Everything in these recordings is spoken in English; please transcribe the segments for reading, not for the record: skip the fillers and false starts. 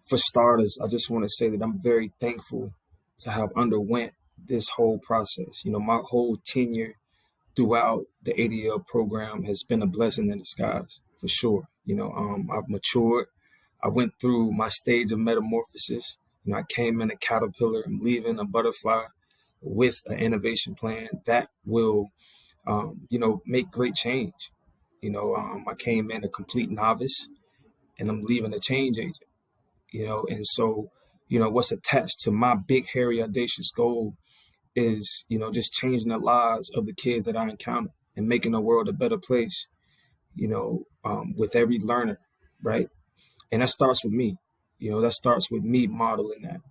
For starters, I just want to say that I'm very thankful to have underwent this whole process. My whole tenure throughout the ADL program has been a blessing in disguise, for sure. I've matured. I went through my stage of metamorphosis. I came in a caterpillar. I'm leaving a butterfly with an innovation plan that will, make great change. I came in a complete novice and I'm leaving a change agent, and so, what's attached to my big, hairy, audacious goal is, just changing the lives of the kids that I encounter and making the world a better place, with every learner, right? And that starts with me. That starts with me modeling that,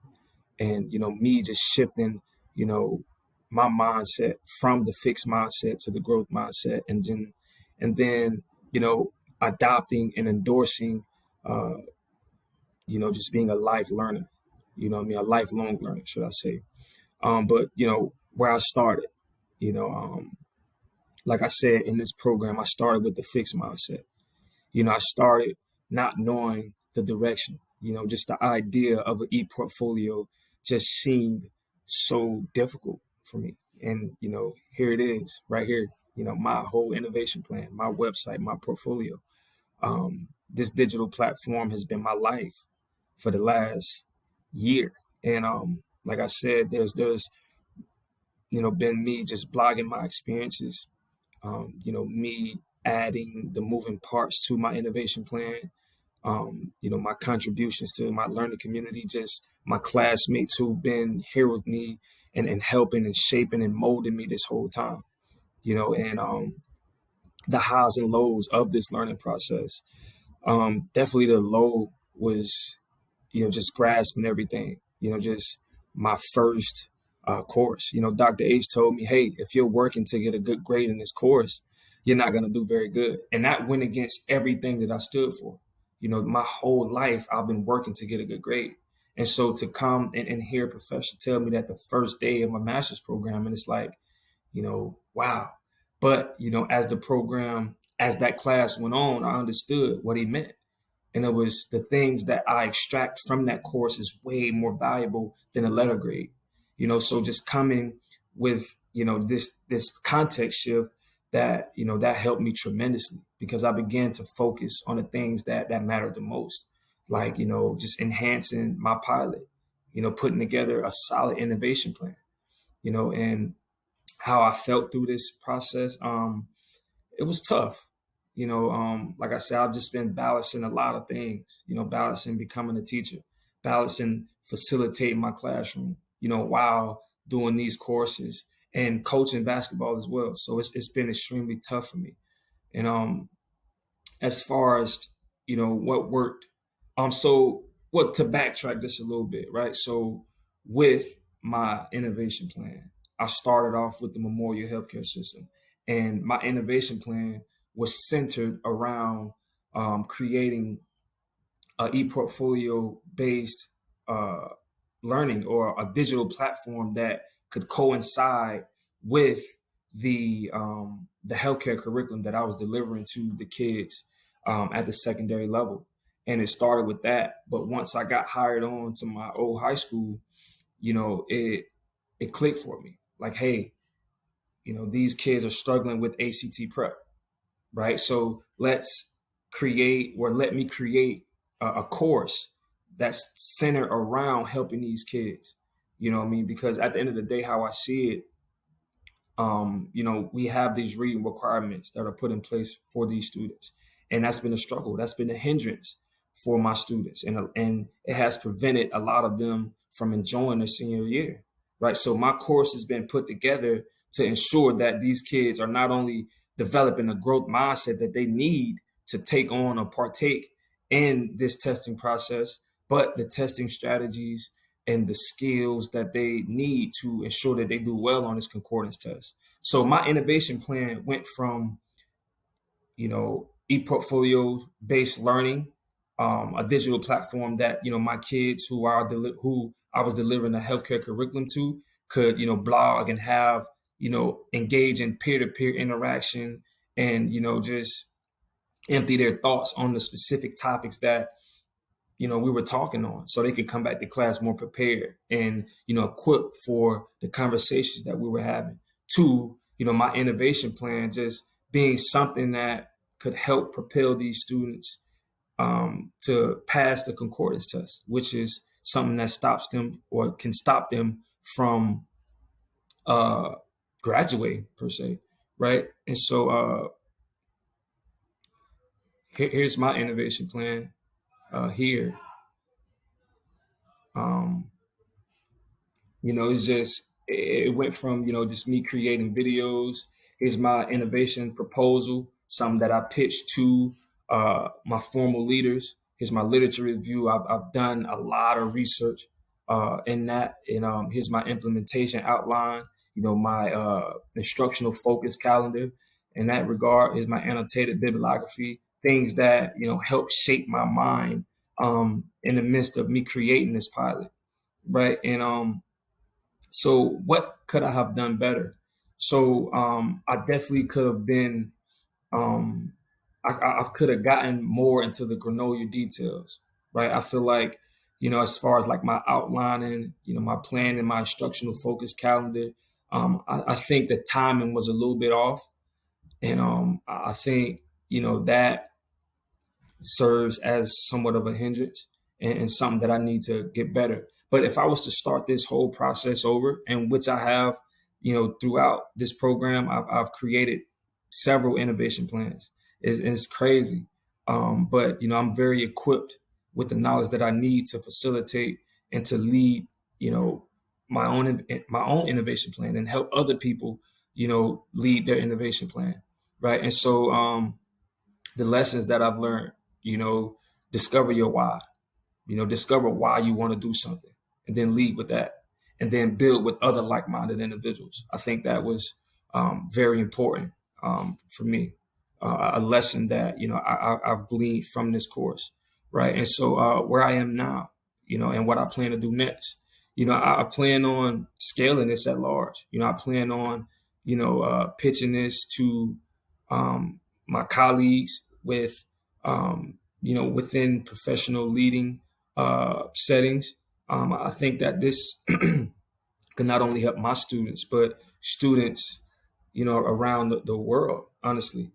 and me just shifting, you know, my mindset from the fixed mindset to the growth mindset, and then adopting and endorsing, uh, just being a life learner. A lifelong learner, should I say? But where I started, you know, um, like I said in this program, I started with the fixed mindset. I started not knowing the direction. Just the idea of an e-portfolio just seemed so difficult for me. And here it is, right here. My whole innovation plan, my website, my portfolio. This digital platform has been my life for the last year. And like I said, there's been me just blogging my experiences, me adding the moving parts to my innovation plan, my contributions to my learning community, just my classmates who've been here with me and helping and shaping and molding me this whole time, and the highs and lows of this learning process. Definitely the low was, just grasping everything, just my first course. Dr. H told me, hey, if you're working to get a good grade in this course, you're not going to do very good. And that went against everything that I stood for. My whole life, I've been working to get a good grade. And so to come and hear a professor tell me that the first day of my master's program, and it's like, wow. But, as that class went on, I understood what he meant. And it was the things that I extract from that course is way more valuable than a letter grade. So just coming with, this context shift that, that helped me tremendously because I began to focus on the things that mattered the most, like, just enhancing my pilot, putting together a solid innovation plan, and how I felt through this process. It was tough. Like I said, I've just been balancing a lot of things, balancing becoming a teacher, balancing facilitating my classroom, while doing these courses and coaching basketball as well. So it's been extremely tough for me. And as far as, what worked, so what to backtrack just a little bit, right? So with my innovation plan, I started off with the Memorial Healthcare System, and my innovation plan was centered around creating a e-portfolio based uh, learning or a digital platform that could coincide with the healthcare curriculum that I was delivering to the kids at the secondary level. And it started with that. But once I got hired on to my old high school, it clicked for me. Like, hey, these kids are struggling with ACT prep, right? So let me create a course that's centered around helping these kids. You know what I mean? Because at the end of the day, how I see it, we have these reading requirements that are put in place for these students. And that's been a struggle. That's been a hindrance for my students. And it has prevented a lot of them from enjoying their senior year, right? So my course has been put together to ensure that these kids are not only developing a growth mindset that they need to take on or partake in this testing process, but the testing strategies and the skills that they need to ensure that they do well on this concordance test. So my innovation plan went from, e-portfolio based learning, a digital platform that, my kids who I was delivering a healthcare curriculum to could, blog and have, engage in peer-to-peer interaction and, just empty their thoughts on the specific topics that we were talking on, so they could come back to class more prepared and, equipped for the conversations that we were having. Two, my innovation plan just being something that could help propel these students to pass the concordance test, which is something that stops them or can stop them from uh, graduating per se, right? And so here's my innovation plan here. Um, it's just it went from just me creating videos. Here's my innovation proposal, something that I pitched to my formal leaders. Here's my literature review. I've done a lot of research in that, and here's my implementation outline. My instructional focus calendar. In that regard, is my annotated bibliography, things that help shape my mind in the midst of me creating this pilot, right? And so what could I have done better? So I definitely could have been, um, I could have gotten more into the granola details, right? I feel like, as far as like my outlining, my plan and my instructional focus calendar, I think the timing was a little bit off. And I think, that serves as somewhat of a hindrance and something that I need to get better. But if I was to start this whole process over, and which I have, throughout this program, I've created several innovation plans. It's crazy. But, I'm very equipped with the knowledge that I need to facilitate and to lead, my own innovation plan and help other people, lead their innovation plan. Right. And so, the lessons that I've learned, you know, discover your why, discover why you want to do something and then lead with that and then build with other like-minded individuals. I think that was very important for me, a lesson that, I've gleaned from this course. Right. And so where I am now, and what I plan to do next, I plan on scaling this at large. I plan on, pitching this to my colleagues with, within professional leading settings. I think that this can not only help my students, but students, around the world, honestly,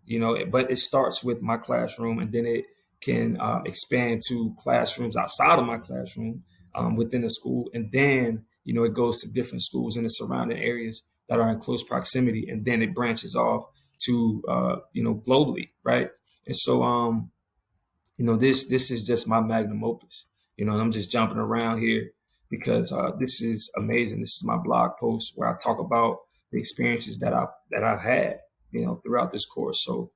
but it starts with my classroom and then it can expand to classrooms outside of my classroom within the school. And then, it goes to different schools in the surrounding areas that are in close proximity. And then it branches off to, globally. Right. And so, this is just my magnum opus. And I'm just jumping around here because this is amazing. This is my blog post where I talk about the experiences that I've had, throughout this course. So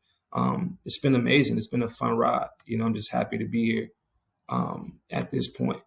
it's been amazing. It's been a fun ride. I'm just happy to be here at this point.